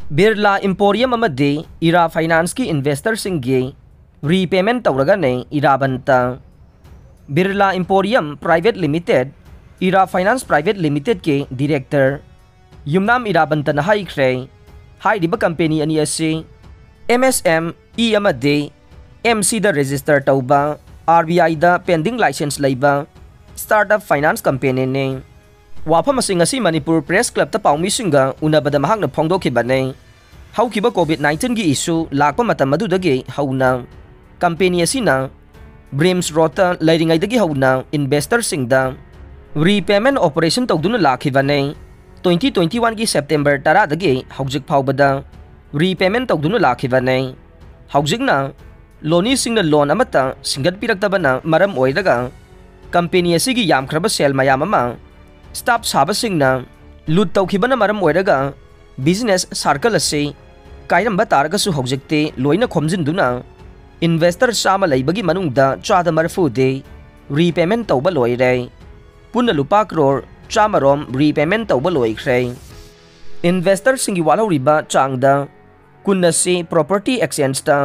Birla Emporium Amadi IRA Finance की investor Singi repayment Touragani Irabanta Birla Emporium Private Limited IRA Finance Private Limited के director Yumnam Irabanta na haikre hairiba company ani asi MSM E Amadi MC da register tauba RBI da pending license leiba startup finance company ne wafam asing asi Manipur Press Club ta paumi singa unabada mahak na phongdokhiba ne haukiba COVID-19 gi issue lakpa matam madudagi hauna company asina Brims Rota leiringai dagi hauna investor singda repayment operation tawduna lakhiba ne 2021 gi September 10 dagi haujik phawbada repayment tawduna lakhiba ne haujikna loni singna loan amata singat piraktabana maram oiraga company asigi yamkhraba sel mayam ama staff sabasingna lut tawkhibana maram oiraga business circle ase kairamba taragasu haujikte loina khomjinduna investor sama leibagi manungda chada marfu de repayment tawba loire punna lupa crore chamarom repayment tawba loikhre investor singi waloriba changda kunasi property exchange ta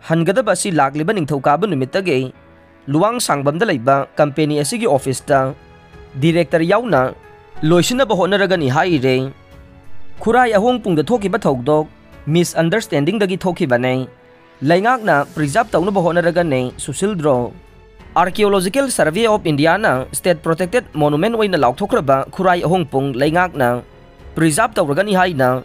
hangadaba si lagliba ningthokaba numitage luwang sangbamda leiba company asigi office ta director yauna loisina bahonaragani haire khurai ahong pungda thokiba thokdok misunderstanding dagi thokibane laingakna preserve tawna bahonaragane susildro Archaeological Survey of India na state protected monument oina laukthraba khurai ahong pung laingakna preserve tawragani haina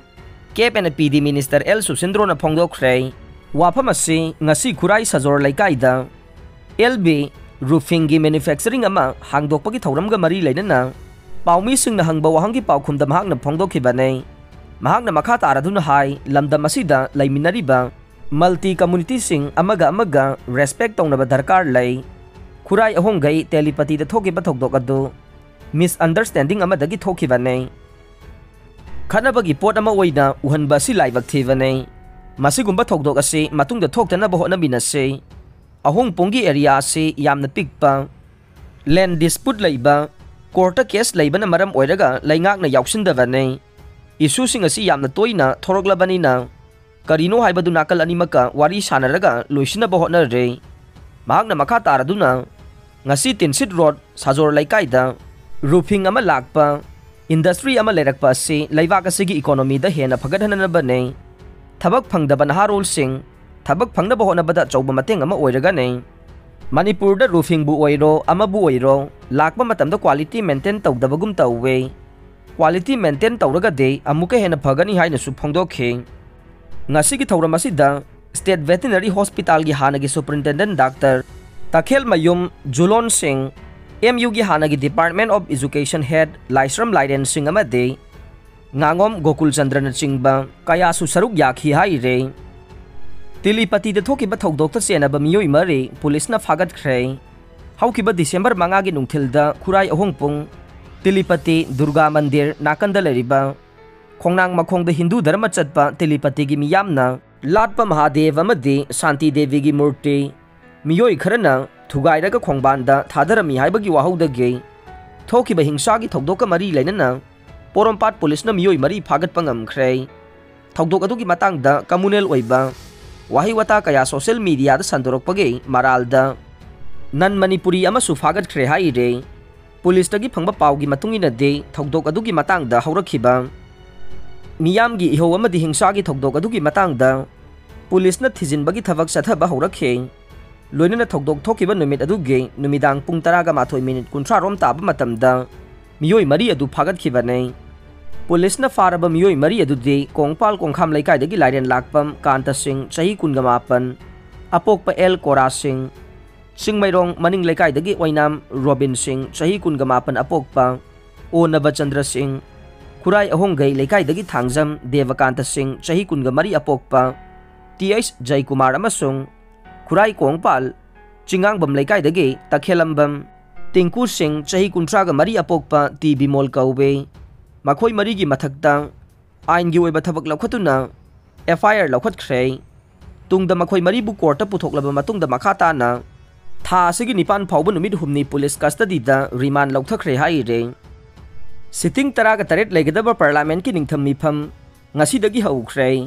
Cape and PD Minister L Susindro na phongdokre wafam asi ngasi khurai sajor laikaida LB roofing gi manufacturing ama hangdokpagi thauramga mari leinana paumi singna hangba wahangi paukhumda mahakna phongdokhibane mahakna makha taraduna hai lamdam asida laiminariba multi community sing amaga respect tawnaba darkar lei khurai ahongai telepathy da thokiba thokdok adu misunderstanding amadagi thokibane khanabagi pot ama oina uhanba si laibak thibane masigumba thokdok ase matungda thoktana bahona binase ahong pongi area se yamna pikpa land dispute leiba court case leiba na maram oiraga laingakna yauksindawane issue sing asi yamna toina thoroglabani na karino haibadu nakal animaka wari sanaraga loisina bahona re mahakna makha taraduna ngasi tinsit road sajor laikaida roofing ama lakpa industry ama lerakpa ase laibak asigi economy da hena phagadhanana bane thabak phangdaba naharol sing thabak phangnaba honabada chauba mateng ama oiraga ne Manipur da roofing bu oiro ama bu oiro lakpa matamda quality maintain tawdabagum tawwe quality maintain tawraga de amuka hena phagani haina su phongdokhe ngasi gi thawram asida state veterinary hospital gi hanagi superintendent doctor Takhel Mayum Julon Singh MU gi hanagi department of education head Laisram Laiden Singh amade ngangom Gokul Chandran chingba kaya su saruk yakhi haire Tilipati da thokiba thokdok ta senaba miyoi mari police na phagat khre haukiba December manga gi nungthilda khurai ahong pung Tilipati Durga Mandir nakanda leriba khongnang makhong da Hindu dharma chatpa Tilipati gi miyamna latpa Mahadev amadi Shanti Devi gi murti miyoi kharana thugairaga khongbanda thadarami haibagi wahaudage thokiba hingsa gi thokdoka mari leinana Porompat police na miyoi mari phagat pangam khre thokdok adu gi matangda communal oiba wahi wata kaya social media da sandorok page maralda nan manipuri ama su phagat khre haire police tagi phangba pawgi matungina de thokdok adu gi matangda haurakhiba miyam gi iho amadi hingsa gi thokdok adu gi matangda police na thijinbagi thabak sathaba haurakhe loinana thokdok thokiba numit adu ge numidang pung 10:30 minute 30 rom taba matamda miyoi mari adu phagat khibane police na faraba miyoi mari adu de kongpal kongkham laikai dagi lairen lakpam Kanta Singh chahi 28 apokpa L Kora Singh Singmairong maning laikai dagi oinam Robin Singh chahi 28 apokpa O Navachandra Singh khurai ahongai laikai dagi thangjam Devakanta Singh chahi 23 apokpa TH Jaikumar amasung khurai kongpal Chingangbam laikai dagi Takhelambam Tinku Singh chahi 33 apokpa T Bimol kaube makhoi marigi mathakta ain gi oiba thabak laukhatuna FIR laukhat khre tungda makhoi mari bu court ta puthoklaba matungda makhata na tha asigi nipan phawba numit humni police custody da remand laukthakre haire sitting taraga taret legadaba parliament ki ningtham mifam ngasidagi haukhre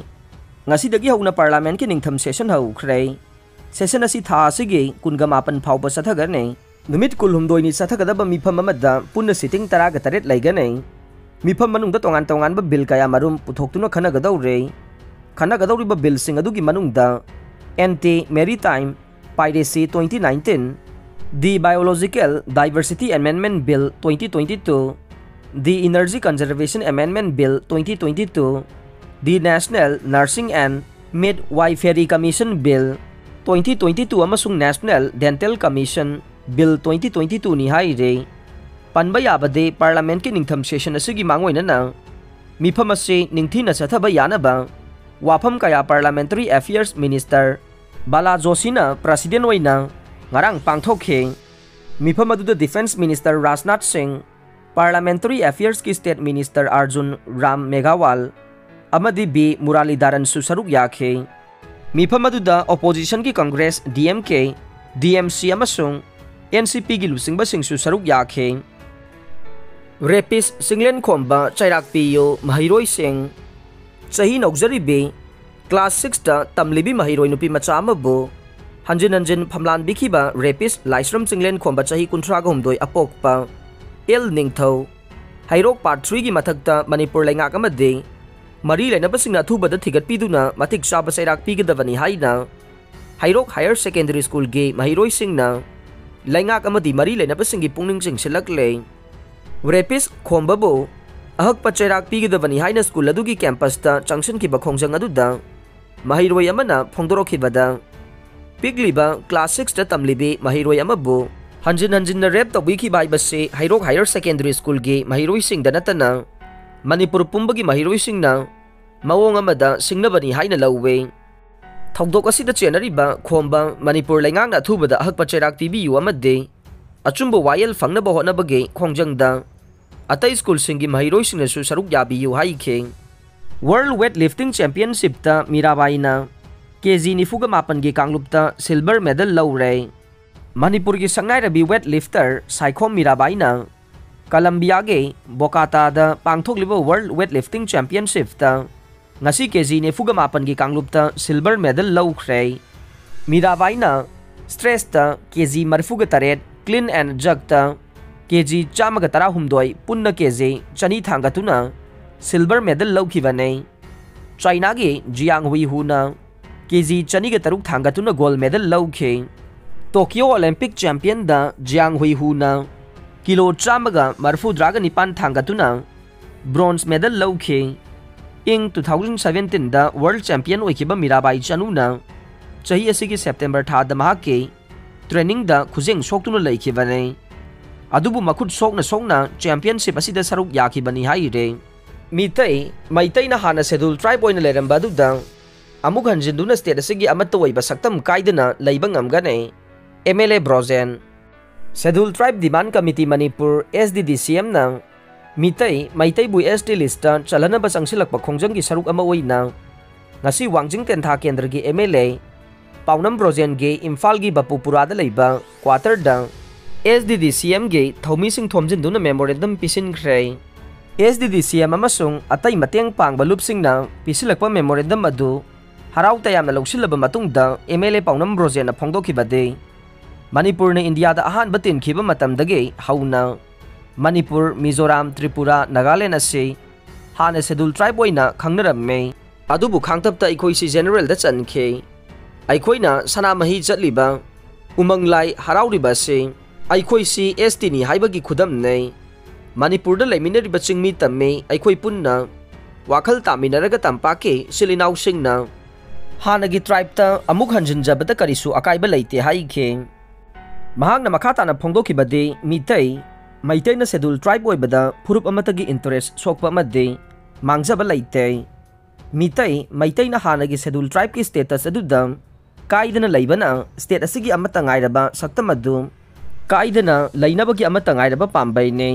ngasidagi hauna parliament ki ningtham session haukhre session asi tha asigi kunga mapan phawba sathagane numit kulhumdoi ni sathagadaba mifam amada punna sitting taraga taret laigane mifam manungda tongan ba bill kaya marum puthoktuna khanagadawre khanagadawriba bill sing adugi manungda anti maritime piracy 2019 the biological diversity amendment bill 2022 the energy conservation amendment bill 2022 the National Nursing and Midwifery Commission Bill 2022 amasung National Dental Commission Bill 2022 ni haire panba yabade parliament ki ningtham session asigi mangoina na mifam ase ningthina sathaba yanaba wafam kaya parliamentary affairs minister Bala Joshina president oina ngarang pangthokhe mifam adu defense minister Rajnath Singh parliamentary affairs ki state minister Arjun Ram Meghawal Amadi B Muralidharan susaruk yakhe mifam aduda opposition ki Congress DMK DMC amasung NCP gi lusingba sing susaruk yakhe rapist singlen khomba chairak piyo mahiroi sing chahi nokjari be class 6 ta tamlibi mahiroi nupi macha amabu hanjin phamlan bikhiba rapist laisram singlen khomba chahi 38 apokpa el ningthau hairok part 3 gi mathakta manipur laingak amade mari lainabasingna thubada thigat piduna matik chaba sairak pigadavani haina hairok higher secondary school ge mahiroi singna laingak amadi mari lainabasingi pungning singsilakle rapist khombabo ahak pachairak pigadavani haina school adugi campus ta changsin ki bakhongjang aduda mahiroi amana phongdorokhibada pigliba class 6 ta tamlibi mahiroi amabu hanjin na rep tawiki bai base hairok higher secondary school ge mahiroi sing danatana Manipur pumbagi mahiroi singna mawong amada singnabani haina lawwe thongdok asida chenariba khomba Manipur laingang na thubada ahak pacherak TBU amade achumbo wayel fangnaba honabage khongjangda atai school singi mahiroi singna su saruk yabiyu haike World Weightlifting Championship ta Mirabaina KG nifuga mapan ge kanglupta silver medal lawre Manipur gi sangnai rabi weightlifter Saikhom Mirabaina Colombia ge Bogota da pangthokliba World Weightlifting Championship ta ngasi KG ne fuga mapan gi kanglupta silver medal lawkhre Mirabaina stress ta KG marfuga taret clean and jerk ta KG chamaga tara humdoi punna KG chani thangatuna silver medal lawkhibane China ge Jiang Hui huna KG chani ga taruk thangatuna gold medal lawkhe Tokyo Olympic champion da Jiang Hui huna kilo chamaga marfu dragon nipan thangatuna bronze medal lawkhe ing 2017 da world champion oikiba Mirabai chanuna chahi asigi September tha da mahake training da khujeng soktuna laikhibane adubu makhut sokna championship asida saruk yakhibani haire maitai na hana schedule tribe oina leramba duda amuk hanjinduna state asigi amatta oiba saktam kaidana leiba ngamgane MLA Brozen Schedule Tribe Demand Committee Manipur SDDCM na maitai bui ST lista chalana ba sangsilakpa khongjang gi saruk ama oina ngasi wangjing tentha kendra gi MLA Paunam Brozen ge Imphal gi Bapupura da leiba quarter da SDDCM ge thomi sing thomjin duna memorandum pisin khre SDDCM amasung atai mateng pangba lupsing na pisilakpa memorandum adu harau tayamna loksilaba matungda MLA Paunam Brozen na phongdokhibade Manipur na India da ahan batin khiba matamdage hauna Manipur, Mizoram, Tripura, Nagaland ase hana schedule tribe oina khangnaramme adubu khangtapta ikoi si general da chankhe aikoina sanamahi chatliba umanglai harauriba se aikoi si ST ni haibagi khudam nei Manipur da leiminariba chingmi tamme aikoi punna wakhal taminaraga tampake silinau singna hanagi tribe ta amuk hanjinjabata karisu akaiba leite haikhe mahakna makhatana phongdokhibade maitai na schedule tribe oibada phurup amatagi interest sokpa amade mangjaba leite maitai na hanagi schedule tribe ki status aduda kaidana leibana state asigi amata ngairaba saktam adu kaidana leinabagi amata ngairaba pambai ne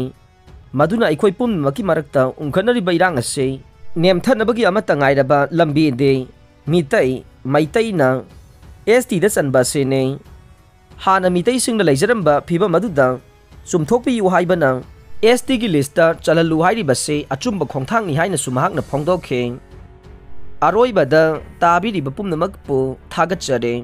maduna aikoi pummaki marakta ungkhanariba irang ase nemthanabagi amata ngairaba lambi de maitai na ST da chanba se ne hana mitai singna leijaramba phiba maduda chumthokpi yu haibana ST gi lista chalalu hairi base achumba khongthang ni haina sumahak na phongdokhe ꯑꯔꯣꯏꯕꯗ ꯇꯥꯕꯤꯔꯤꯕ ꯄꯨꯝꯅꯃꯛꯄꯨ ꯊꯥꯒꯠꯆꯔꯤ꯫